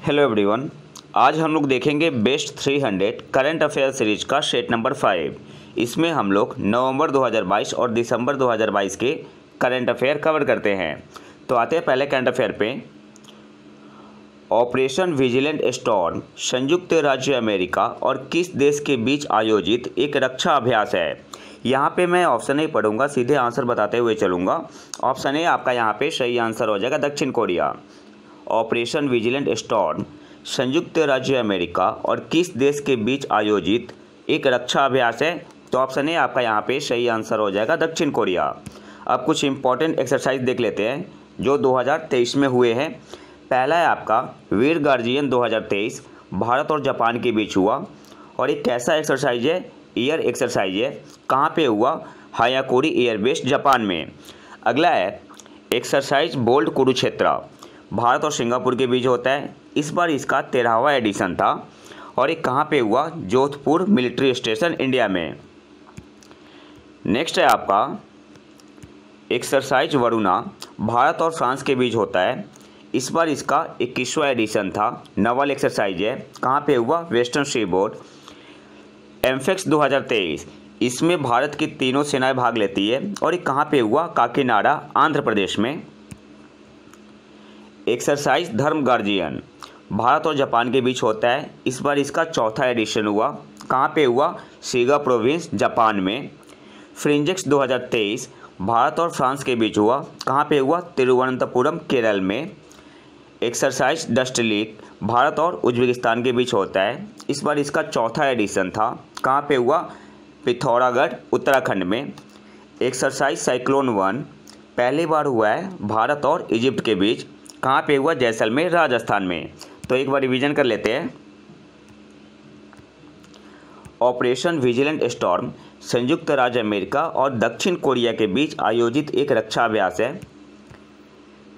Hello everyone. आज हम लोग देखेंगे बेस्ट 300 करंट अफेयर सीरीज का सेट नंबर 5। इसमें हम लोग नवंबर 2022 और दिसंबर 2022 के करंट अफेयर कवर करते हैं। तो आते हैं पहले करंट अफेयर पे। ऑपरेशन विजिलेंट स्टॉर्म संयुक्त राज्य अमेरिका और किस देश के बीच आयोजित एक रक्षा अभ्यास है। यहाँ पे मैं ऑप्शन नहीं पढ़ूंगा, सीधे आंसर बताते हुए चलूँगा। ऑप्शन ए आपका यहाँ पे सही आंसर हो जाएगा, दक्षिण कोरिया। ऑपरेशन विजिलेंट स्टॉर्म संयुक्त राज्य अमेरिका और किस देश के बीच आयोजित एक रक्षा अभ्यास है। तो ऑप्शन ए आपका यहाँ पे सही आंसर हो जाएगा, दक्षिण कोरिया। अब कुछ इंपॉर्टेंट एक्सरसाइज देख लेते हैं जो 2023 में हुए हैं। पहला है आपका वीर गार्जियन 2023 भारत और जापान के बीच हुआ, और एक कैसा एक्सरसाइज है, एयर एक्सरसाइज है। कहाँ पे हुआ? हायाकुरी एयरबेस जापान में। अगला है एक्सरसाइज बोल्ड कुरुक्षेत्र, भारत और सिंगापुर के बीच होता है। इस बार इसका 13वां एडिशन था, और ये कहाँ पे हुआ? जोधपुर मिलिट्री स्टेशन, इंडिया में। नेक्स्ट है आपका एक्सरसाइज वरुणा, भारत और फ्रांस के बीच होता है। इस बार इसका 21वां एडिशन था, नवल एक्सरसाइज है। कहाँ पे हुआ? Western seaboard. एमफेक्स 2023, इसमें भारत की तीनों सेनाएं भाग लेती है, और ये कहाँ पे हुआ? काकीनाडा, आंध्र प्रदेश में। एक्सरसाइज धर्म गार्जियन, भारत और जापान के बीच होता है। इस बार इसका 4था एडिशन हुआ। कहाँ पे हुआ? सीगा प्रोविंस, जापान में। फ्रिंजेक्स 2023 भारत और फ्रांस के बीच हुआ। कहाँ पे हुआ? तिरुवनंतपुरम, केरल में। एक्सरसाइज डस्ट लीक, भारत और उज्बेकिस्तान के बीच होता है। इस बार इसका 4था एडिशन था। कहाँ पे हुआ? पिथौरागढ़, उत्तराखंड में। एक्सरसाइज साइक्लोन 1 पहली बार हुआ है भारत और इजिप्ट के बीच। कहाँ पे हुआ? जैसलमेर, राजस्थान में। तो एक बार रिवीजन कर लेते हैं। ऑपरेशन विजिलेंट स्टॉर्म संयुक्त राज्य अमेरिका और दक्षिण कोरिया के बीच आयोजित एक रक्षा अभ्यास है।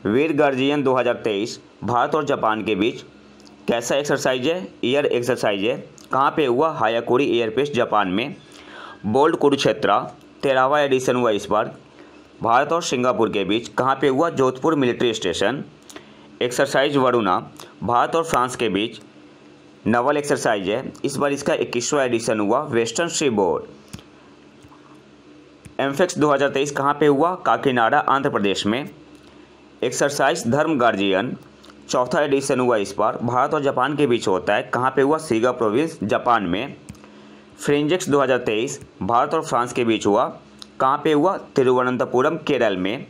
वीर गार्जियन 2023 भारत और जापान के बीच कैसा एक्सरसाइज है? एयर एक्सरसाइज है। कहाँ पे हुआ? हायाकुरी एयरबेस, जापान में। बोल्ड कुरुक्षेत्र 13वां एडिशन हुआ इस बार, भारत और सिंगापुर के बीच। कहाँ पे हुआ? Jodhpur military station. Exercise Varuna Bharat और फ्रांस के बीच नवल एक्सरसाइज है। इस बार इसका 21वां एडिशन हुआ, वेस्टर्न सीबोर्ड। एमफेक्स 2023 कहाँ पे हुआ? काकीनाडा, आंध्र प्रदेश में। एक्सरसाइज धर्म गार्जियन 4था एडिशन हुआ इस बार, भारत और जापान के बीच होता है। कहाँ पे हुआ? सीगा प्रोविंस, जापान में। फ्रिंजेक्स 2023 भारत और फ्रांस के बीच हुआ। कहाँ पे हुआ? तिरुवनंतपुरम, केरल में।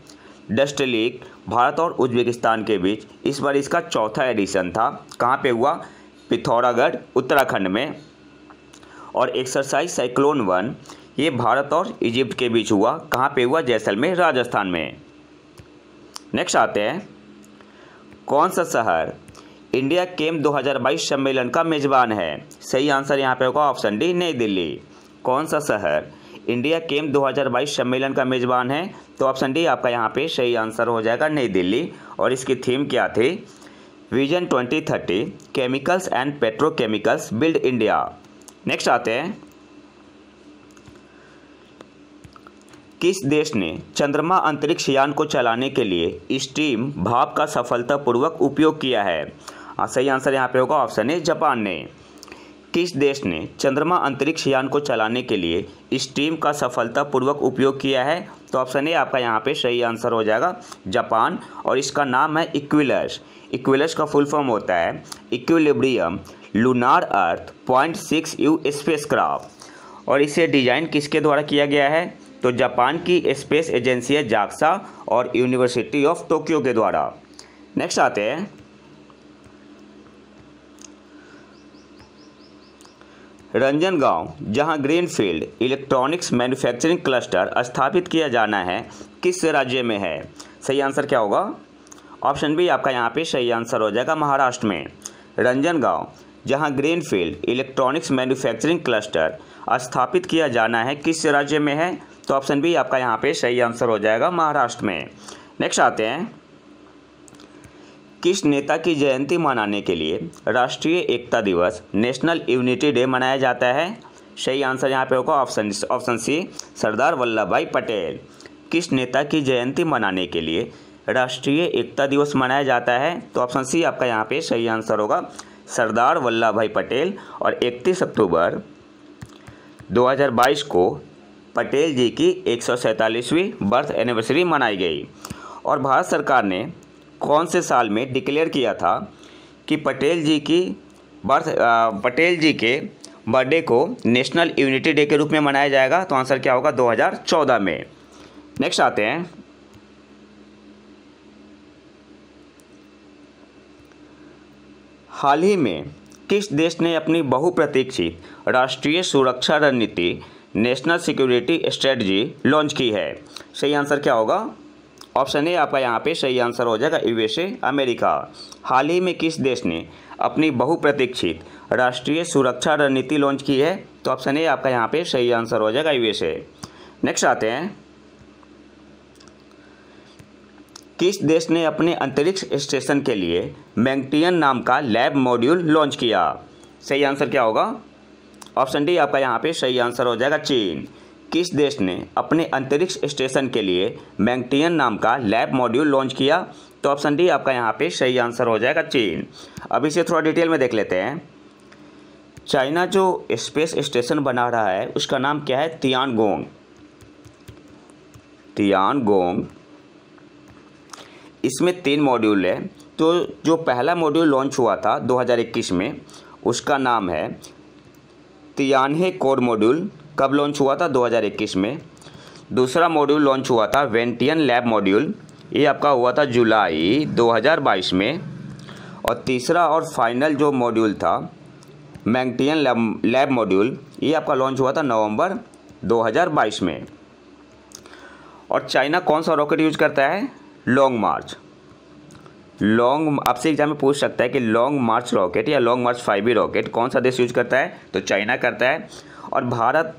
डस्ट लीक भारत और उज्बेकिस्तान के बीच, इस बार इसका 4था एडिशन था। कहाँ पे हुआ? पिथौरागढ़, उत्तराखंड में। और एक्सरसाइज साइक्लोन 1 ये भारत और इजिप्ट के बीच हुआ। कहाँ पे हुआ? जैसलमेर, राजस्थान में। नेक्स्ट आते हैं, कौन सा शहर इंडिया केम 2022 सम्मेलन का मेजबान है? सही आंसर यहाँ पे होगा ऑप्शन डी, नई दिल्ली। कौन सा शहर इंडिया केम 2022 सम्मेलन का मेजबान है? तो ऑप्शन डी आपका यहाँ पे सही आंसर हो जाएगा, नई दिल्ली। और इसकी थीम क्या थी? Vision 2030 chemicals and petrochemicals build India. Next आते हैं, किस देश ने चंद्रमा अंतरिक्ष यान को चलाने के लिए स्टीम भाप का सफलतापूर्वक उपयोग किया है? सही आंसर यहाँ पे होगा ऑप्शन ए, जापान ने। किस देश ने चंद्रमा अंतरिक्ष यान को चलाने के लिए स्टीम का सफलतापूर्वक उपयोग किया है? तो ऑप्शन ए आपका यहाँ पे सही आंसर हो जाएगा, जापान। और इसका नाम है इक्विलस। इक्विलस का फुल फॉर्म होता है इक्विलिब्रियम लूनार अर्थ .6U स्पेसक्राफ्ट। और इसे डिजाइन किसके द्वारा किया गया है? तो जापान की स्पेस एजेंसी है जाक्सा और यूनिवर्सिटी ऑफ टोक्यो के द्वारा। नेक्स्ट आते हैं, रंजनगांव जहां ग्रीनफील्ड इलेक्ट्रॉनिक्स मैन्युफैक्चरिंग क्लस्टर स्थापित किया जाना है, किस राज्य में है? सही आंसर क्या होगा? ऑप्शन बी आपका यहाँ पे सही आंसर हो जाएगा, महाराष्ट्र में। रंजनगांव जहां ग्रीनफील्ड इलेक्ट्रॉनिक्स मैन्युफैक्चरिंग क्लस्टर स्थापित किया जाना है, किस राज्य में है? तो ऑप्शन बी आपका यहाँ पे सही आंसर हो जाएगा, महाराष्ट्र में। नेक्स्ट आते हैं, किस नेता की जयंती मनाने के लिए राष्ट्रीय एकता दिवस नेशनल यूनिटी डे मनाया जाता है? सही आंसर यहाँ पे होगा ऑप्शन सी, सरदार वल्लभ भाई पटेल। किस नेता की जयंती मनाने के लिए राष्ट्रीय एकता दिवस मनाया जाता है? तो ऑप्शन सी आपका यहाँ पे सही आंसर होगा, सरदार वल्लभ भाई पटेल। और 31 अक्टूबर 2022 को पटेल जी की 147वीं बर्थ एनिवर्सरी मनाई गई। और भारत सरकार ने कौन से साल में डिक्लेयर किया था कि पटेल जी के बर्थडे को नेशनल यूनिटी डे के रूप में मनाया जाएगा? तो आंसर क्या होगा, 2014 में। नेक्स्ट आते हैं, हाल ही में किस देश ने अपनी बहुप्रतीक्षित राष्ट्रीय सुरक्षा रणनीति नेशनल सिक्योरिटी स्ट्रेटजी लॉन्च की है? सही आंसर क्या होगा, ऑप्शन ए आपका यहाँ पे सही आंसर हो जाएगा, यूएसए अमेरिका। हाल ही में किस देश ने अपनी बहुप्रतीक्षित राष्ट्रीय सुरक्षा रणनीति लॉन्च की है? तो ऑप्शन ए आपका यहाँ पे सही आंसर हो जाएगा, यूएसए। नेक्स्ट आते हैं, किस देश ने अपने अंतरिक्ष स्टेशन के लिए मैंगटियन नाम का लैब मॉड्यूल लॉन्च किया? सही आंसर क्या होगा, ऑप्शन डी आपका यहाँ पे सही आंसर हो जाएगा, चीन। किस देश ने अपने अंतरिक्ष स्टेशन के लिए मैंगटियन नाम का लैब मॉड्यूल लॉन्च किया? तो ऑप्शन डी आपका यहाँ पे सही आंसर हो जाएगा, चीन। अब इसे थोड़ा डिटेल में देख लेते हैं। चाइना जो स्पेस स्टेशन बना रहा है उसका नाम क्या है, तियानगोंग। इसमें 3 मॉड्यूल है। तो जो पहला मॉड्यूल लॉन्च हुआ था 2021 में, उसका नाम है तियानहे कोर मॉड्यूल। कब लॉन्च हुआ था, 2021 में। दूसरा मॉड्यूल लॉन्च हुआ था वेंटियन लैब मॉड्यूल, ये आपका हुआ था जुलाई 2022 में। और तीसरा और फाइनल जो मॉड्यूल था मैंगटियन लैब मॉड्यूल, ये आपका लॉन्च हुआ था नवंबर 2022 में। और चाइना कौन सा रॉकेट यूज करता है, लॉन्ग मार्च। आपसे एग्जाम में पूछ सकता है कि लॉन्ग मार्च रॉकेट या लॉन्ग मार्च 5B रॉकेट कौन सा देश यूज करता है? तो चाइना करता है। और भारत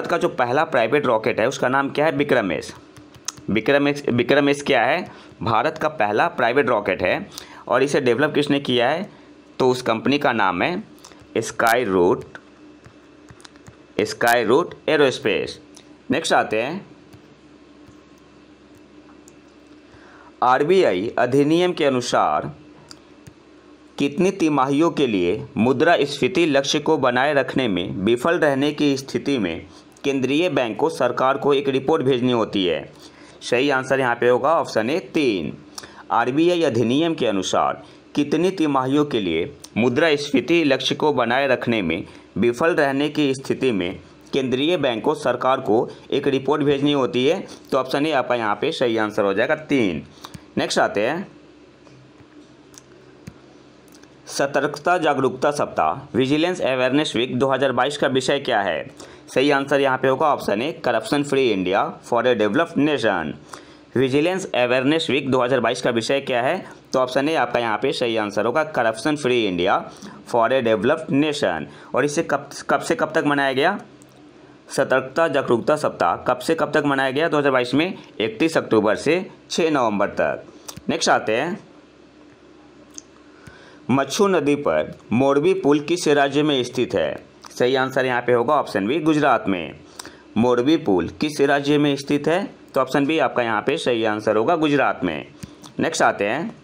का जो पहला प्राइवेट रॉकेट है उसका नाम क्या है, विक्रम एस क्या है, भारत का पहला प्राइवेट रॉकेट है। और इसे डेवलप किसने किया है? तो उस कंपनी का नाम है स्काई रूट एरोस्पेस। नेक्स्ट आते हैं, आरबीआई अधिनियम के अनुसार कितनी तिमाहियों के लिए मुद्रास्फीति लक्ष्य को बनाए रखने में विफल रहने की स्थिति में केंद्रीय बैंक को सरकार को एक रिपोर्ट भेजनी होती है? सही आंसर यहाँ पे होगा, ऑप्शन ए 3। आरबीआई अधिनियम के अनुसार कितनी तिमाहियों के लिए मुद्रास्फीति लक्ष्य को बनाए रखने में विफल रहने की स्थिति में केंद्रीय बैंक को सरकार को एक रिपोर्ट भेजनी होती है? तो ऑप्शन ए आपका यहाँ पे सही आंसर हो जाएगा, 3। नेक्स्ट आते हैं, सतर्कता जागरूकता सप्ताह विजिलेंस अवेयरनेस वीक 2022 का विषय क्या है? सही आंसर यहाँ पे होगा, option A corruption free India for a developed nation. Vigilance awareness week 2022 का विषय क्या है? तो ऑप्शन ए आपका यहाँ पे सही आंसर होगा, corruption free India for a developed nation. और इसे कब से कब तक मनाया गया? सतर्कता जागरूकता सप्ताह कब से कब तक मनाया गया 2022 में? 31 अक्टूबर से 6 नवंबर तक। नेक्स्ट आते हैं, मच्छू नदी पर मोरबी पुल किस राज्य में स्थित है? सही आंसर यहाँ पे होगा, ऑप्शन बी गुजरात में। मोरबी पुल किस राज्य में स्थित है? तो ऑप्शन बी आपका यहाँ पे सही आंसर होगा, गुजरात में। नेक्स्ट आते हैं,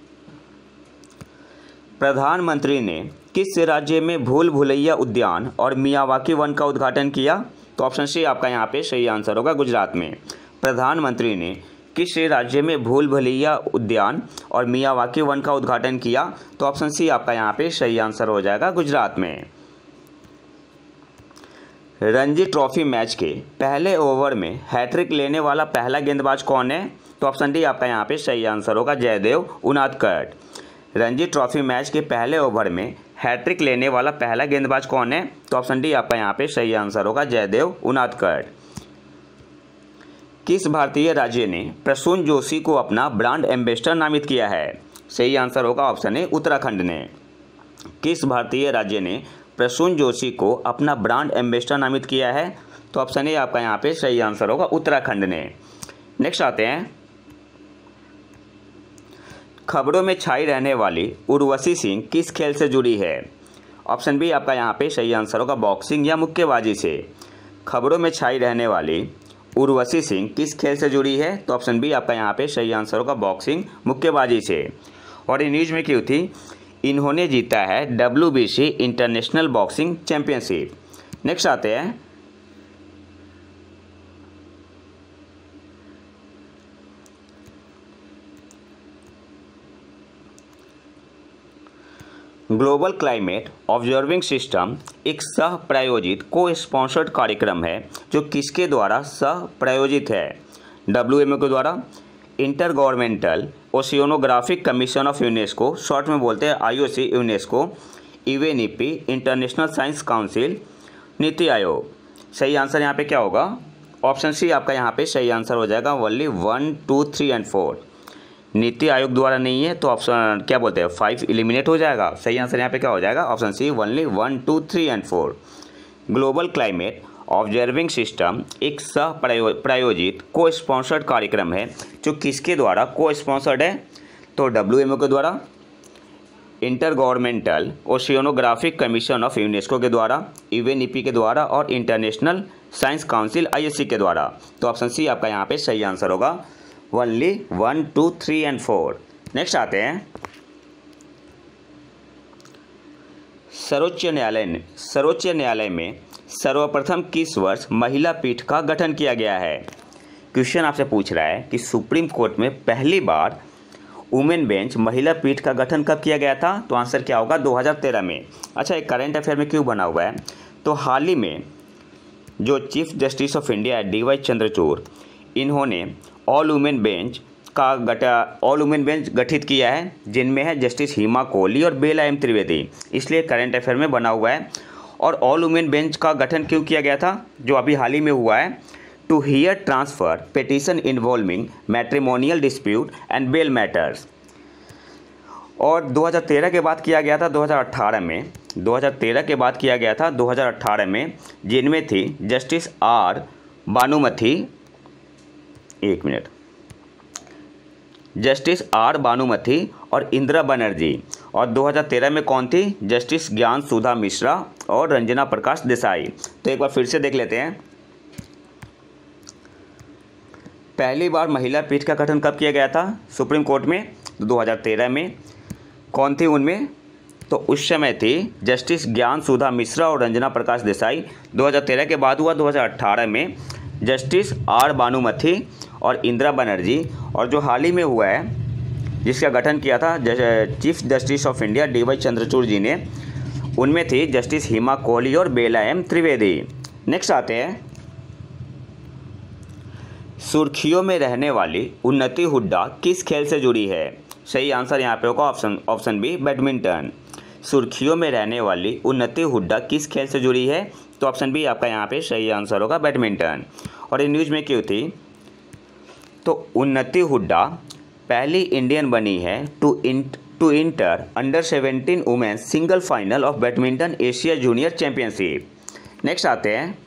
प्रधानमंत्री ने किस राज्य में भूल भुलैया उद्यान और मियावाकी वन का उद्घाटन किया? तो ऑप्शन सी आपका यहाँ पे सही आंसर होगा, गुजरात में। प्रधानमंत्री ने किस राज्य में भूल भुलैया उद्यान और मियावाकी वन का उद्घाटन किया? तो ऑप्शन सी आपका यहाँ पे सही आंसर हो जाएगा, गुजरात में। रणजी ट्रॉफी मैच के पहले ओवर में हैट्रिक लेने वाला पहला गेंदबाज कौन है? तो ऑप्शन डी आपका यहाँ पे सही आंसर होगा, जयदेव उनादकट। रणजी ट्रॉफी मैच के पहले ओवर में हैट्रिक लेने वाला पहला गेंदबाज कौन है? तो ऑप्शन डी आपका यहाँ पे सही आंसर होगा, जयदेव उनादकट। किस भारतीय राज्य ने प्रसून जोशी को अपना ब्रांड एम्बेसडर नामित किया है? सही आंसर होगा, ऑप्शन ए उत्तराखंड ने। किस भारतीय राज्य ने प्रसून जोशी को अपना ब्रांड एम्बेसडर नामित किया है? तो ऑप्शन ए आपका यहाँ पे सही आंसर होगा, उत्तराखंड ने। नेक्स्ट आते हैं, खबरों में छाई रहने वाली उर्वशी सिंह किस खेल से जुड़ी है? ऑप्शन बी आपका यहाँ पे सही आंसर होगा, बॉक्सिंग या मुक्केबाजी से। खबरों में छाई रहने वाली उर्वशी सिंह किस खेल से जुड़ी है? तो ऑप्शन बी आपका यहाँ पे सही आंसर होगा, बॉक्सिंग, मुक्केबाजी से। और ये न्यूज़ में क्यों थी? इन्होंने जीता है WBC international boxing championship. Next आते हैं ग्लोबल क्लाइमेट ऑब्जर्विंग सिस्टम एक सह प्रायोजित को स्पॉन्सर्ड कार्यक्रम है जो किसके द्वारा सह प्रायोजित है? WMO के द्वारा, intergovernmental oceanographic commission of UNESCO, short में बोलते हैं IOC UNESCO, UNEP international science council, NITI Aayog. सही आंसर यहाँ पे क्या होगा? ऑप्शन सी आपका यहाँ पे सही आंसर हो जाएगा, ओनली 1, 2, 3 एंड 4। नीति आयोग द्वारा नहीं है तो ऑप्शन क्या बोलते हैं 5 एलिमिनेट हो जाएगा। सही आंसर यहाँ पे क्या हो जाएगा? Option C, only 1, 2, 3 and 4। Global climate observing system एक सह प्रायोजित को स्पॉन्सर्ड कार्यक्रम है जो किसके द्वारा को स्पॉन्सर्ड है? तो WMO के द्वारा, intergovernmental oceanographic commission of UNESCO के द्वारा, UNEP के द्वारा और इंटरनेशनल साइंस काउंसिल ISC के द्वारा। तो ऑप्शन सी आपका यहाँ पे सही आंसर होगा, ओनली 1, 2, 3 एंड 4। नेक्स्ट आते हैं सर्वोच्च न्यायालय में सर्वप्रथम किस वर्ष महिला पीठ का गठन किया गया है? क्वेश्चन आपसे पूछ रहा है कि सुप्रीम कोर्ट में पहली बार वुमेन बेंच महिला पीठ का गठन कब किया गया था? तो आंसर क्या होगा? 2013 में। अच्छा, एक करंट अफेयर में क्यों बना हुआ है? तो हाल ही में जो chief justice of India DY Chandrachud, इन्होंने ऑल वुमेन बेंच गठित किया है जिनमें है जस्टिस हिमा कोहली और बेला एम त्रिवेदी, इसलिए करंट अफेयर में बना हुआ है। और ऑल वुमेन बेंच का गठन क्यों किया गया था जो अभी हाल ही में हुआ है? To hear transfer petition involving matrimonial dispute and bail matters. और 2013 के बाद किया गया था 2018 में, 2013 के बाद किया गया था 2018 में, जिनमें थी जस्टिस R भानुमति, एक मिनट, जस्टिस R भानुमति और इंदिरा बनर्जी। और 2013 में कौन थी? जस्टिस ज्ञान सुधा मिश्रा और रंजना प्रकाश देसाई। तो एक बार फिर से देख लेते हैं, पहली बार महिला पीठ का गठन कब किया गया था सुप्रीम कोर्ट में? तो 2013 में। कौन थी उनमें? तो उस समय थी जस्टिस ज्ञान सुधा मिश्रा और रंजना प्रकाश देसाई। 2013 के बाद हुआ 2018 में जस्टिस R भानुमति और इंदिरा बनर्जी। और जो हाल ही में हुआ है जिसका गठन किया था chief justice of India DY Chandrachud ji ने, उनमें थी जस्टिस हिमा कोहली और बेला एम त्रिवेदी। नेक्स्ट आते हैं सुर्खियों में रहने वाली उन्नति हुड्डा किस खेल से जुड़ी है? सही आंसर यहाँ पे होगा ऑप्शन बी, बैडमिंटन। सुर्खियों में रहने वाली उन्नति हुड्डा किस खेल से जुड़ी है? तो ऑप्शन बी आपका यहाँ पे सही आंसर होगा, बैडमिंटन। और ये न्यूज़ में क्यों थी? तो उन्नति हुड्डा पहली इंडियन बनी है to enter under 17 women single final of badminton Asia junior championship. Next आते हैं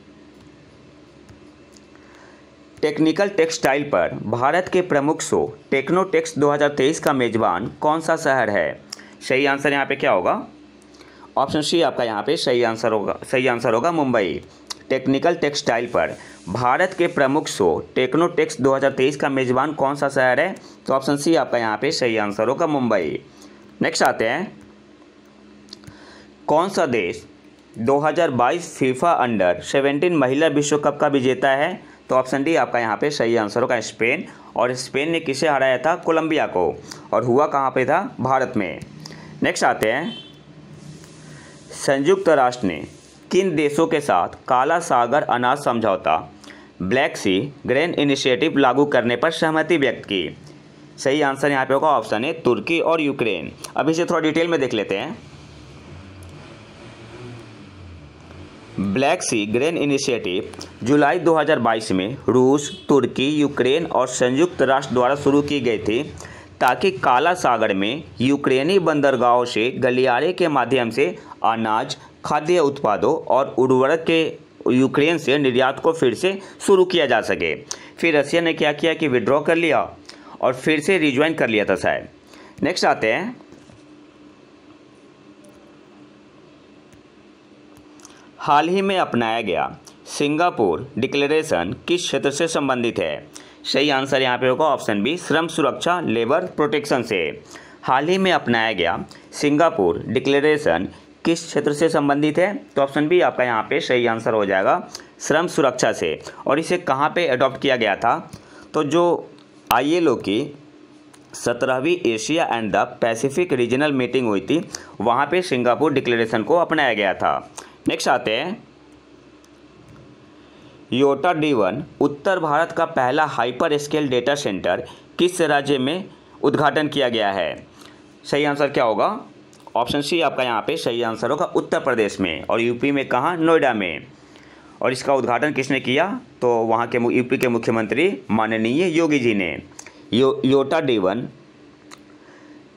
टेक्निकल टेक्सटाइल पर भारत के प्रमुख शो टेक्नोटेक्स 2023 का मेजबान कौन सा शहर है? सही आंसर यहाँ पे क्या होगा? ऑप्शन सी आपका यहाँ पे सही आंसर होगा, मुंबई। टेक्निकल टेक्सटाइल पर भारत के प्रमुख शो टेक्नोटेक्स 2023 का मेजबान कौन सा शहर है? तो ऑप्शन सी आपका यहाँ पे सही आंसर होगा, मुंबई। नेक्स्ट आते हैं कौन सा देश 2022 फीफा अंडर 17 महिला विश्व कप का विजेता है? तो ऑप्शन डी आपका यहाँ पे सही आंसर होगा, स्पेन। और स्पेन ने किसे हराया था? कोलंबिया को। और हुआ कहाँ पे था? भारत में। नेक्स्ट आते हैं संयुक्त राष्ट्र ने किन देशों के साथ काला सागर अनाज समझौता ब्लैक सी ग्रेन इनिशिएटिव लागू करने पर सहमति व्यक्त की? सही आंसर यहाँ पे होगा ऑप्शन ए, तुर्की और यूक्रेन। अब इसे थोड़ा डिटेल में देख लेते हैं। ब्लैक सी ग्रेन इनिशिएटिव जुलाई 2022 में रूस, तुर्की, यूक्रेन और संयुक्त राष्ट्र द्वारा शुरू की गई थी ताकि काला सागर में यूक्रेनी बंदरगाहों से गलियारे के माध्यम से अनाज, खाद्य उत्पादों और उर्वरक के यूक्रेन से निर्यात को फिर से शुरू किया जा सके। फिर रशिया ने क्या किया कि विड्रॉ कर लिया और फिर से रिज्वाइन कर लिया था शायद। नेक्स्ट आते हैं हाल ही में अपनाया गया सिंगापुर डिक्लेरेशन किस क्षेत्र से संबंधित है? सही आंसर यहाँ पे होगा ऑप्शन बी, श्रम सुरक्षा, लेबर प्रोटेक्शन से। हाल ही में अपनाया गया सिंगापुर डिक्लेरेशन किस क्षेत्र से संबंधित है? तो ऑप्शन बी आपका यहाँ पे सही आंसर हो जाएगा, श्रम सुरक्षा से। और इसे कहाँ पे अडॉप्ट किया गया था? तो जो ILO की 17वीं Asia and the Pacific regional meeting हुई थी, वहाँ पे सिंगापुर डिक्लेरेशन को अपनाया गया था। नेक्स्ट आते हैं, योटा D1 उत्तर भारत का पहला हाइपर स्केल डेटा सेंटर किस राज्य में उद्घाटन किया गया है? सही आंसर क्या होगा? ऑप्शन सी आपका यहाँ पे सही आंसर होगा, उत्तर प्रदेश में। और यूपी में कहाँ? नोएडा में। और इसका उद्घाटन किसने किया? तो वहाँ के यूपी के मुख्यमंत्री माननीय योगी जी ने। योटा D1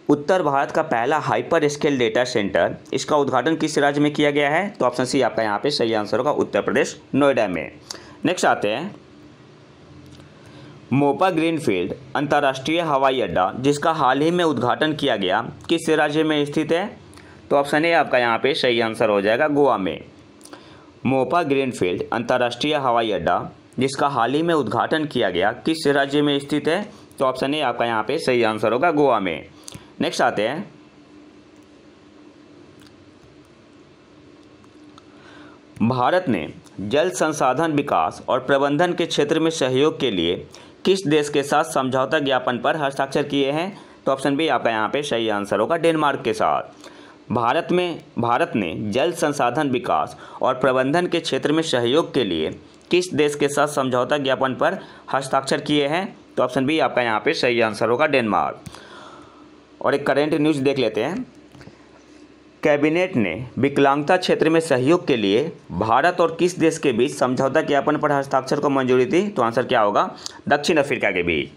उत्तर भारत का पहला हाइपर स्केल डेटा सेंटर, इसका उद्घाटन किस राज्य में किया गया है? तो ऑप्शन सी आपका यहाँ पे सही आंसर होगा, उत्तर प्रदेश, नोएडा में। नेक्स्ट आते हैं, मोपा ग्रीनफील्ड अंतर्राष्ट्रीय हवाई अड्डा जिसका हाल ही में उद्घाटन किया गया किस राज्य में स्थित है? तो ऑप्शन ए आपका यहाँ पे सही आंसर हो जाएगा, गोवा में। मोपा ग्रीनफील्ड अंतर्राष्ट्रीय हवाई अड्डा जिसका हाल ही में उद्घाटन किया गया किस राज्य में स्थित है? तो ऑप्शन ए आपका यहाँ पे सही आंसर होगा, गोवा में। नेक्स्ट आते हैं, भारत ने जल संसाधन विकास और प्रबंधन के क्षेत्र में सहयोग के लिए किस देश के साथ समझौता ज्ञापन पर हस्ताक्षर किए हैं? तो ऑप्शन बी आपका यहाँ पे सही आंसर होगा, डेनमार्क के साथ। भारत ने जल संसाधन विकास और प्रबंधन के क्षेत्र में सहयोग के लिए किस देश के साथ समझौता ज्ञापन पर हस्ताक्षर किए हैं? तो ऑप्शन बी आपका यहाँ पे सही आंसर होगा, डेनमार्क। और एक करेंट न्यूज़ देख लेते हैं, कैबिनेट ने विकलांगता क्षेत्र में सहयोग के लिए भारत और किस देश के बीच समझौता ज्ञापन पर हस्ताक्षर को मंजूरी दी? तो आंसर क्या होगा? दक्षिण अफ्रीका के बीच।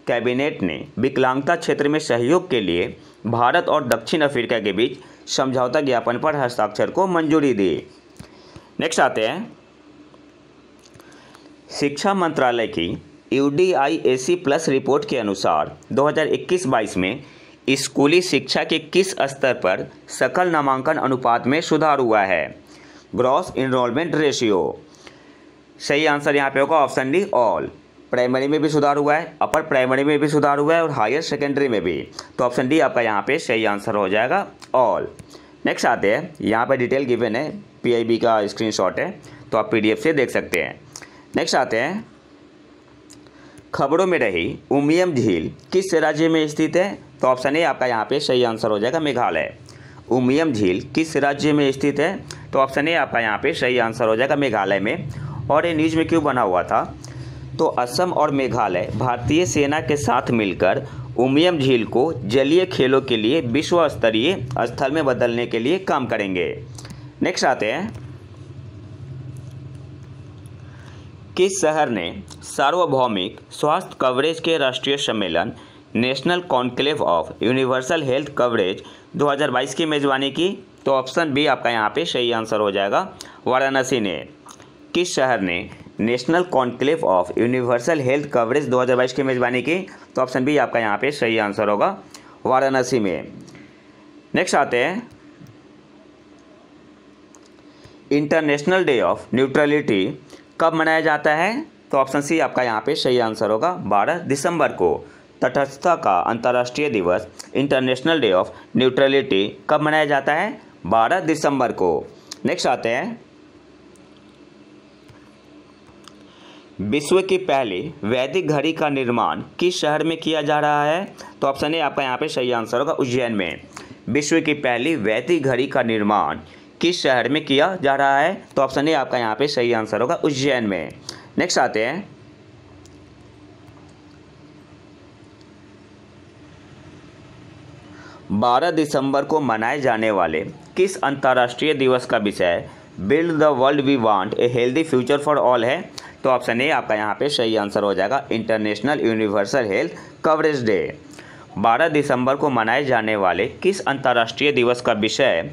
कैबिनेट ने विकलांगता क्षेत्र में सहयोग के लिए भारत और दक्षिण अफ्रीका के बीच समझौता ज्ञापन पर हस्ताक्षर को मंजूरी दी। नेक्स्ट आते हैं, शिक्षा मंत्रालय की UDIAC+ रिपोर्ट के अनुसार 2021-22 में स्कूली शिक्षा के किस स्तर पर सकल नामांकन अनुपात में सुधार हुआ है? Gross enrolment ratio. सही आंसर यहाँ पे होगा ऑप्शन डी, ऑल। प्राइमरी में भी सुधार हुआ है, अपर प्राइमरी में भी सुधार हुआ है और हायर सेकेंडरी में भी। तो ऑप्शन डी आपका यहाँ पे सही आंसर हो जाएगा, ऑल। नेक्स्ट आते हैं, यहाँ पे डिटेल गिवन है, PIB का स्क्रीनशॉट है, तो आप PDF से देख सकते हैं। नेक्स्ट आते हैं, खबरों में रही उमियम झील किस राज्य में स्थित है? तो ऑप्शन ए आपका यहाँ पे सही आंसर हो जाएगा, मेघालय। उमियम झील किस राज्य में स्थित है? तो ऑप्शन ए आपका यहाँ पे सही आंसर हो जाएगा, मेघालय में। और ये न्यूज़ में क्यों बना हुआ था? तो असम और मेघालय भारतीय सेना के साथ मिलकर उमियम झील को जलीय खेलों के लिए विश्व स्तरीय स्थल में बदलने के लिए काम करेंगे। नेक्स्ट आते हैं, किस शहर ने सार्वभौमिक स्वास्थ्य कवरेज के राष्ट्रीय सम्मेलन national conclave of universal health coverage 2022 की मेजबानी की? तो ऑप्शन बी आपका यहाँ पे सही आंसर हो जाएगा, वाराणसी ने। किस शहर ने national conclave of universal health coverage 2022 की मेजबानी की? तो ऑप्शन बी आपका यहाँ पे सही आंसर होगा, वाराणसी में। नेक्स्ट आते हैं, इंटरनेशनल डे ऑफ न्यूट्रलिटी कब मनाया जाता है? तो ऑप्शन सी आपका यहाँ पे सही आंसर होगा, 12 दिसंबर को। तटस्थता का अंतर्राष्ट्रीय दिवस इंटरनेशनल डे ऑफ न्यूट्रलिटी कब मनाया जाता है? 12 दिसंबर को। नेक्स्ट आते हैं, विश्व की पहली वैदिक घड़ी का निर्माण किस शहर में किया जा रहा है? तो ऑप्शन ए आपका यहाँ पे सही आंसर होगा, उज्जैन में। विश्व की पहली वैदिक घड़ी का निर्माण किस शहर में किया जा रहा है? तो ऑप्शन ए आपका यहाँ पे सही आंसर होगा, उज्जैन में। नेक्स्ट आते हैं, 12 दिसंबर को मनाए जाने वाले किस अंतर्राष्ट्रीय दिवस का विषय build the world we want a healthy future for all है? तो ऑप्शन ए आपका यहाँ पे सही आंसर हो जाएगा, international universal health coverage day. 12 दिसंबर को मनाए जाने वाले किस अंतर्राष्ट्रीय दिवस का विषय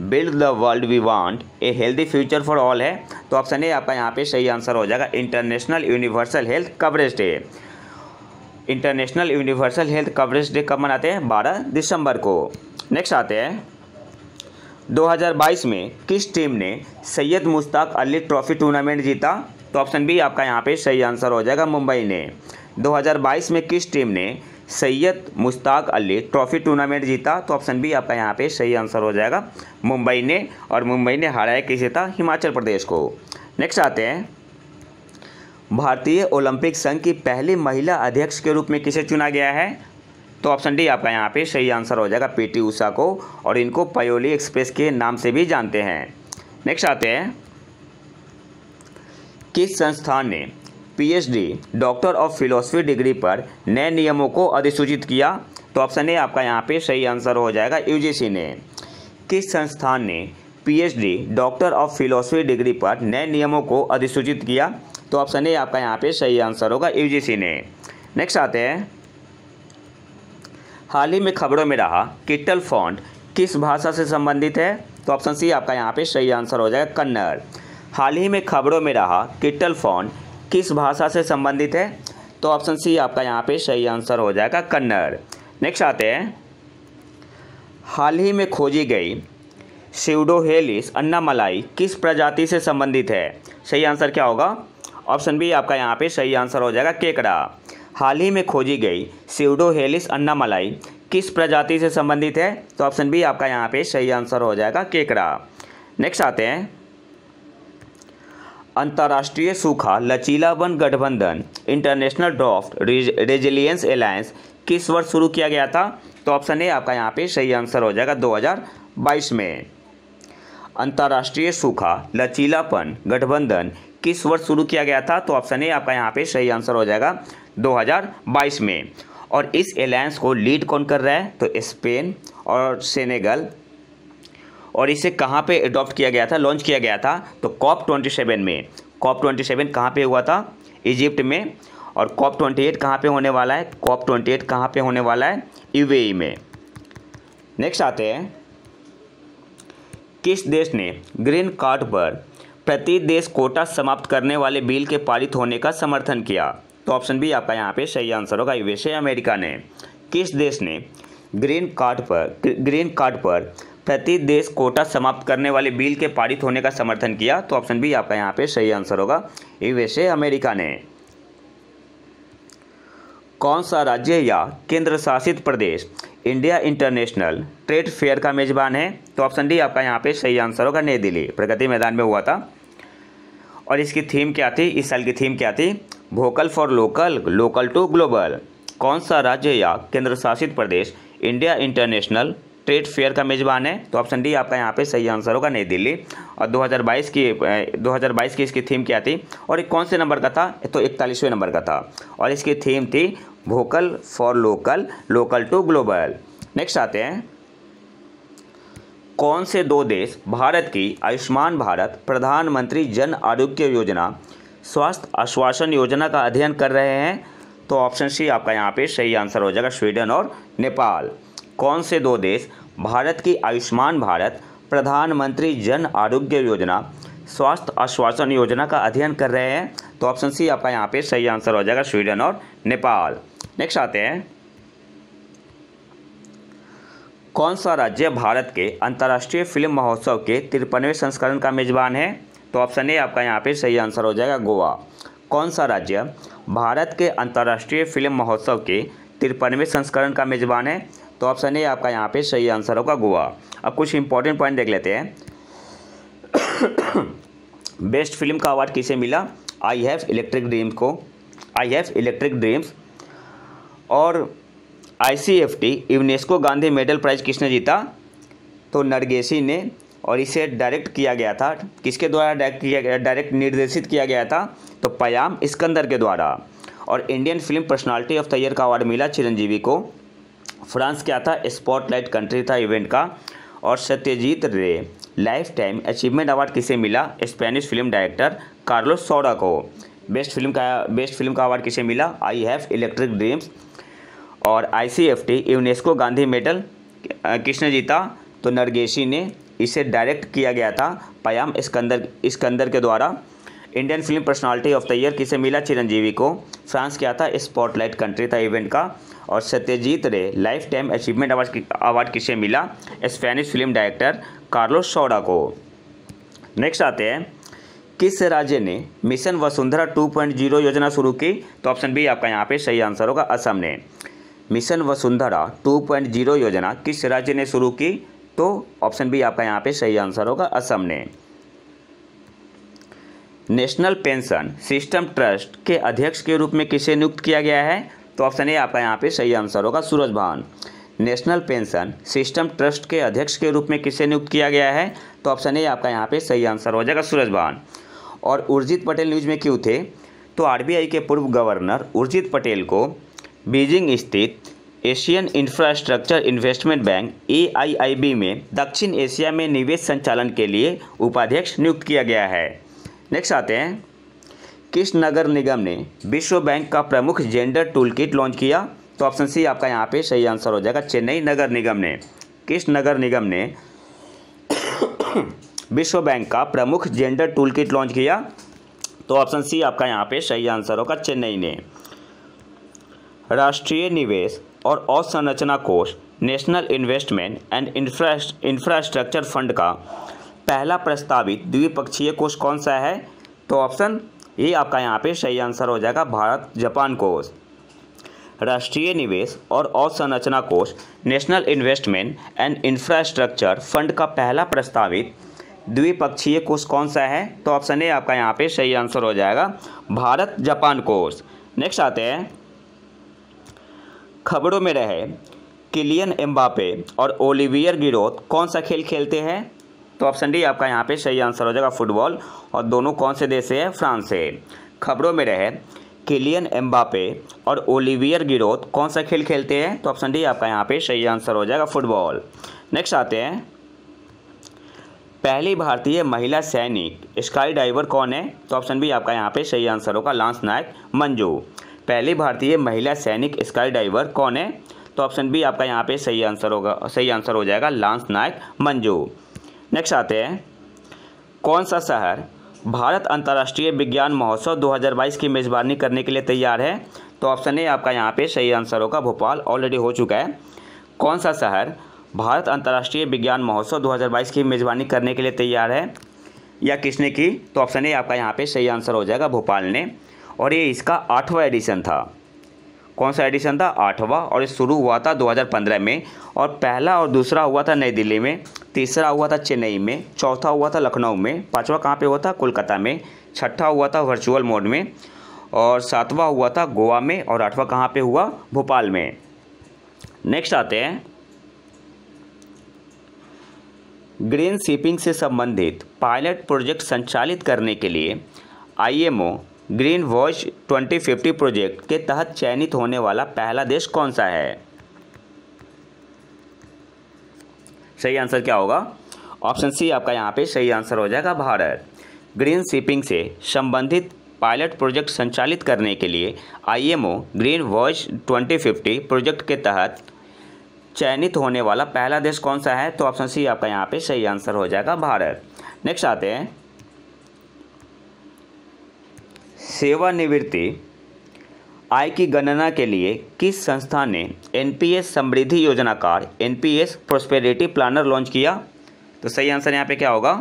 build the world we want a healthy future for all है? तो ऑप्शन ए आपका यहाँ पे सही आंसर हो जाएगा, international universal health coverage day. International universal health coverage day कब मनाते हैं? 12 दिसंबर को। नेक्स्ट आते हैं, 2022 में किस टीम ने सैयद मुश्ताक अली ट्रॉफी टूर्नामेंट जीता? तो ऑप्शन बी आपका यहाँ पे सही आंसर हो जाएगा, मुंबई ने। 2022 में किस टीम ने सैयद मुश्ताक अली ट्रॉफी टूर्नामेंट जीता? तो ऑप्शन बी आपका यहाँ पे सही आंसर हो जाएगा, मुंबई ने। और मुंबई ने हराया किसे था? हिमाचल प्रदेश को। नेक्स्ट आते हैं, भारतीय ओलंपिक संघ की पहली महिला अध्यक्ष के रूप में किसे चुना गया है? तो ऑप्शन डी आपका यहाँ पे सही आंसर हो जाएगा, पीटी उषा को, और इनको पयोली एक्सप्रेस के नाम से भी जानते हैं। नेक्स्ट आते हैं, किस संस्थान ने PhD doctor of philosophy degree पर नए नियमों को अधिसूचित किया? तो ऑप्शन ए आपका यहाँ पे सही आंसर हो जाएगा, यूजीसी ने। किस संस्थान ने PhD doctor of philosophy degree पर नए नियमों को अधिसूचित किया? तो ऑप्शन ए आपका यहाँ पे सही आंसर होगा, यूजीसी ने। नेक्स्ट आते हैं, हाल ही में खबरों में रहा किट्टल फॉन्ट किस भाषा से संबंधित है? तो ऑप्शन सी आपका यहाँ पे सही आंसर हो जाएगा, कन्नड़। हाल ही में खबरों में रहा किट्टल फॉन्ट किस भाषा से संबंधित है? तो ऑप्शन सी आपका यहाँ पे सही आंसर हो जाएगा, कन्नड़। नेक्स्ट आते हैं, हाल ही में खोजी गई स्यूडोहेलिस अन्नामलाई किस प्रजाति से संबंधित है? सही आंसर क्या होगा? ऑप्शन बी आपका यहाँ पे सही आंसर हो जाएगा, केकड़ा। हाल ही में खोजी गई स्यूडोहेलिस अन्नामलाई किस प्रजाति से संबंधित है? तो ऑप्शन बी आपका यहाँ पे सही आंसर हो जाएगा, केकड़ा। नेक्स्ट आते हैं, अंतर्राष्ट्रीय सूखा लचीलापन गठबंधन इंटरनेशनल ड्राफ्ट रेजिलियंस एलायंस किस वर्ष शुरू किया गया था? तो ऑप्शन ए आपका यहाँ पे सही आंसर हो जाएगा, 2022 में। अंतर्राष्ट्रीय सूखा लचीलापन गठबंधन किस वर्ष शुरू किया गया था? तो ऑप्शन ए आपका यहाँ पे सही आंसर हो जाएगा, 2022 में। और इस एलायंस को लीड कौन कर रहा है? तो स्पेन और सेनेगल। और इसे कहाँ पे अडॉप्ट किया गया था, लॉन्च किया गया था? तो COP27 में। COP27 कहाँ पे हुआ था? इजिप्ट में। और COP28 कहाँ पे होने वाला है? COP28 कहाँ पे होने वाला है? यूएई में। नेक्स्ट आते हैं, किस देश ने ग्रीन कार्ड पर प्रति देश कोटा समाप्त करने वाले बिल के पारित होने का समर्थन किया? तो ऑप्शन बी आपका यहाँ पे सही आंसर होगा, यूएसए, अमेरिका ने। किस देश ने ग्रीन कार्ड पर प्रति देश कोटा समाप्त करने वाले बिल के पारित होने का समर्थन किया? तो ऑप्शन बी आपका यहाँ पे सही आंसर होगा, यूएसए, अमेरिका ने। कौन सा राज्य या केंद्र शासित प्रदेश इंडिया इंटरनेशनल ट्रेड फेयर का मेजबान है? तो ऑप्शन डी आपका यहाँ पे सही आंसर होगा, नई दिल्ली, प्रगति मैदान में हुआ था। और इसकी थीम क्या थी? इस साल की थीम क्या थी? Vocal for local, local to global. कौन सा राज्य या केंद्र शासित प्रदेश इंडिया इंटरनेशनल ट्रेड फेयर का मेजबान है? तो ऑप्शन डी आपका यहाँ पे सही आंसर होगा, नई दिल्ली। और 2022 की इसकी थीम क्या थी? और कौन से नंबर का था? तो 41वें नंबर का था। और इसकी थीम थी vocal for local, local to global. Next आते हैं, कौन से दो देश भारत की आयुष्मान भारत प्रधानमंत्री जन आरोग्य योजना स्वास्थ्य आश्वासन योजना का अध्ययन कर रहे हैं? तो ऑप्शन सी आपका यहाँ पे सही आंसर हो जाएगा, स्वीडन और नेपाल। कौन से दो देश भारत की आयुष्मान भारत प्रधानमंत्री जन आरोग्य योजना स्वास्थ्य आश्वासन योजना का अध्ययन कर रहे हैं? तो ऑप्शन सी आपका यहाँ पे सही आंसर हो जाएगा, स्वीडन और नेपाल। नेक्स्ट आते हैं, कौन सा राज्य भारत के अंतर्राष्ट्रीय फिल्म महोत्सव के 53वें संस्करण का मेजबान है? तो ऑप्शन ए आपका यहाँ पे सही आंसर हो जाएगा, गोवा। कौन सा राज्य भारत के अंतर्राष्ट्रीय फिल्म महोत्सव के 53वें संस्करण का मेजबान है? तो ऑप्शन ए आपका यहाँ पे सही आंसर होगा, गोवा। अब कुछ इंपॉर्टेंट पॉइंट देख लेते हैं। बेस्ट फिल्म का अवार्ड किसे मिला? I have electric dreams. और ICFT UNESCO Gandhi medal prize किसने जीता? तो नरगेसी ने। और इसे डायरेक्ट किया गया था, किसके द्वारा डायरेक्ट निर्देशित किया गया था? तो पयाम इस्कंदर के द्वारा। और Indian film personality of the year का अवार्ड मिला चिरंजीवी को। फ्रांस क्या था? स्पॉटलाइट कंट्री था इवेंट का। और सत्यजीत रे लाइफ टाइम अचीवमेंट अवार्ड किसे मिला? स्पेनिश फिल्म डायरेक्टर कार्लोस सौरा को। बेस्ट फिल्म का अवार्ड किसे मिला? I have electric dreams. और ICFT यूनेस्को गांधी मेडल किसने जीता? तो नरगेसी ने। इसे डायरेक्ट किया गया था पयाम इस्कंदर के द्वारा। Indian film personality of the year किसे मिला? चिरंजीवी को। फ्रांस क्या था? स्पॉटलाइट कंट्री था इवेंट का। और सत्यजीत रे लाइफ टाइम अचीवमेंट अवार्ड किसे मिला? स्पेनिश फिल्म डायरेक्टर कार्लोस सौरा को। नेक्स्ट आते हैं, किस राज्य ने मिशन वसुंधरा 2.0 योजना शुरू की? तो ऑप्शन बी आपका यहाँ पे सही आंसर होगा, असम ने। मिशन वसुंधरा 2.0 योजना किस राज्य ने शुरू की? तो ऑप्शन बी आपका यहाँ पे सही आंसर होगा, असम ने। नेशनल पेंशन सिस्टम ट्रस्ट के अध्यक्ष के रूप में किसे नियुक्त किया गया है? तो ऑप्शन ए आपका यहाँ पे सही आंसर होगा, सूरज भान। नेशनल पेंशन सिस्टम ट्रस्ट के अध्यक्ष के रूप में किसे नियुक्त किया गया है? तो ऑप्शन ए आपका यहाँ पे सही आंसर हो जाएगा, सूरज भान। और उर्जित पटेल न्यूज में क्यों थे? तो आरबीआई के पूर्व गवर्नर उर्जित पटेल को बीजिंग स्थित Asian infrastructure investment bank AIIB में दक्षिण एशिया में निवेश संचालन के लिए उपाध्यक्ष नियुक्त किया गया है। नेक्स्ट आते हैं, किस नगर निगम ने विश्व बैंक का प्रमुख जेंडर टूल किट लॉन्च किया? तो ऑप्शन सी आपका यहाँ पे सही आंसर हो जाएगा, चेन्नई नगर निगम ने। किस नगर निगम ने विश्व बैंक का प्रमुख जेंडर टूल किट लॉन्च किया? तो ऑप्शन सी आपका यहाँ पे सही आंसर होगा, चेन्नई ने। राष्ट्रीय निवेश और अवसंरचना कोष national investment and infrastructure fund का पहला प्रस्तावित द्विपक्षीय कोष कौन सा है? तो ऑप्शन ए आपका यहाँ पे सही आंसर हो जाएगा, भारत जापान कोष। राष्ट्रीय निवेश और अवसंरचना कोष national investment and infrastructure fund का पहला प्रस्तावित द्विपक्षीय कोष कौन सा है? तो ऑप्शन ए आपका यहाँ पे सही आंसर हो जाएगा, भारत जापान कोष। नेक्स्ट आते हैं, खबरों में रहे किलियन एम्बापे और ओलिवियर गिरोथ कौन सा खेल खेलते हैं? तो ऑप्शन डी आपका यहाँ पे सही आंसर हो जाएगा, फुटबॉल। और दोनों कौन से देश से है? फ्रांस से। खबरों में रहे किलियन एम्बापे और ओलिवियर गिरोथ कौन सा खेल खेलते हैं? तो ऑप्शन डी आपका यहाँ पे सही आंसर हो जाएगा, फुटबॉल। नेक्स्ट आते हैं, पहली भारतीय महिला सैनिक स्काई डाइवर कौन है? तो ऑप्शन बी आपका यहाँ पे सही आंसर होगा, लांस नायक मंजू। पहली भारतीय महिला सैनिक स्काई डाइवर कौन है? तो ऑप्शन बी आपका यहाँ पे सही आंसर हो जाएगा, लांस नायक मंजू। नेक्स्ट आते हैं, कौन सा शहर भारत अंतर्राष्ट्रीय विज्ञान महोत्सव 2022 की मेज़बानी करने के लिए तैयार है? तो ऑप्शन ए आपका यहाँ पे सही आंसर होगा, भोपाल। ऑलरेडी हो चुका है। कौन सा शहर भारत अंतर्राष्ट्रीय विज्ञान महोत्सव 2022 की मेज़बानी करने के लिए तैयार है या किसने की? तो ऑप्शन ए आपका यहाँ पे सही आंसर हो जाएगा, भोपाल ने। और ये इसका 8वां एडिशन था। कौन सा एडिशन था? 8वां। और ये शुरू हुआ था 2015 में, और पहला और दूसरा हुआ था नई दिल्ली में, तीसरा हुआ था चेन्नई में, चौथा हुआ था लखनऊ में, पांचवा कहाँ पे हुआ था? कोलकाता में, छठा हुआ था वर्चुअल मोड में, और सातवां हुआ था गोवा में, और आठवां कहाँ पे हुआ? भोपाल में। नेक्स्ट आते हैं, ग्रीन शिपिंग से संबंधित पायलट प्रोजेक्ट संचालित करने के लिए IMO ग्रीन वॉच 2050 प्रोजेक्ट के तहत चयनित होने वाला पहला देश कौन सा है? सही आंसर क्या होगा? ऑप्शन सी आपका यहाँ पे सही आंसर हो जाएगा, भारत। ग्रीन शिपिंग से संबंधित पायलट प्रोजेक्ट संचालित करने के लिए IMO ग्रीन वॉच 2050 प्रोजेक्ट के तहत चयनित होने वाला पहला देश कौन सा है? तो ऑप्शन सी आपका यहाँ पे सही आंसर हो जाएगा, भारत। नेक्स्ट आते हैं, सेवानिवृत्ति आय की गणना के लिए किस संस्था ने NPS Samriddhi Yojana card NPS prosperity planner launch किया? तो सही आंसर यहाँ पे क्या होगा?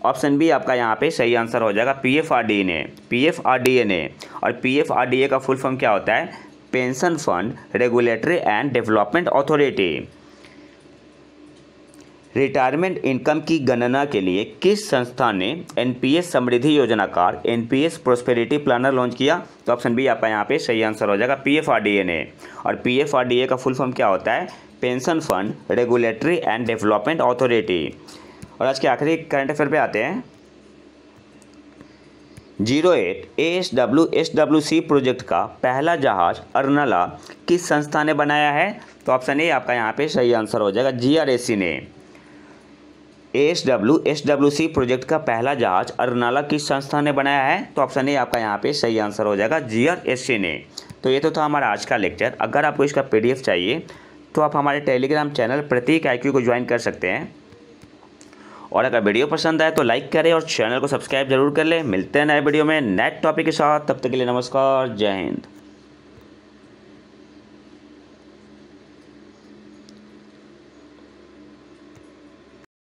ऑप्शन बी आपका यहाँ पे सही आंसर हो जाएगा, PFRDA ने। और PFRDA का फुल फॉर्म क्या होता है? Pension fund regulatory and development authority. Retirement income की गणना के लिए किस संस्था ने NPS Samriddhi Yojana card NPS prosperity planner launch किया? तो ऑप्शन बी आपका यहाँ पे सही आंसर हो जाएगा, PFRDA ने। और PFRDA का फुल फॉर्म क्या होता है? Pension fund regulatory and development authority. और आज के आखिरी करंट अफेयर पे आते हैं, 08 ASWC प्रोजेक्ट का पहला जहाज अर्नला किस संस्था ने बनाया है? तो ऑप्शन ए आपका यहाँ पे सही आंसर हो जाएगा, GRSC ने। ASWC प्रोजेक्ट का पहला जहाज अर्नाला किस संस्था ने बनाया है? तो ऑप्शन ए आपका यहाँ पे सही आंसर हो जाएगा, GRSC ने। तो ये तो था हमारा आज का लेक्चर। अगर आपको इसका PDF चाहिए तो आप हमारे टेलीग्राम चैनल प्रतीक IQ को ज्वाइन कर सकते हैं। और अगर वीडियो पसंद आए तो लाइक करें और चैनल को सब्सक्राइब जरूर कर लें। मिलते हैं नए वीडियो में नए टॉपिक के साथ, तब तक के लिए नमस्कार, जय हिंद।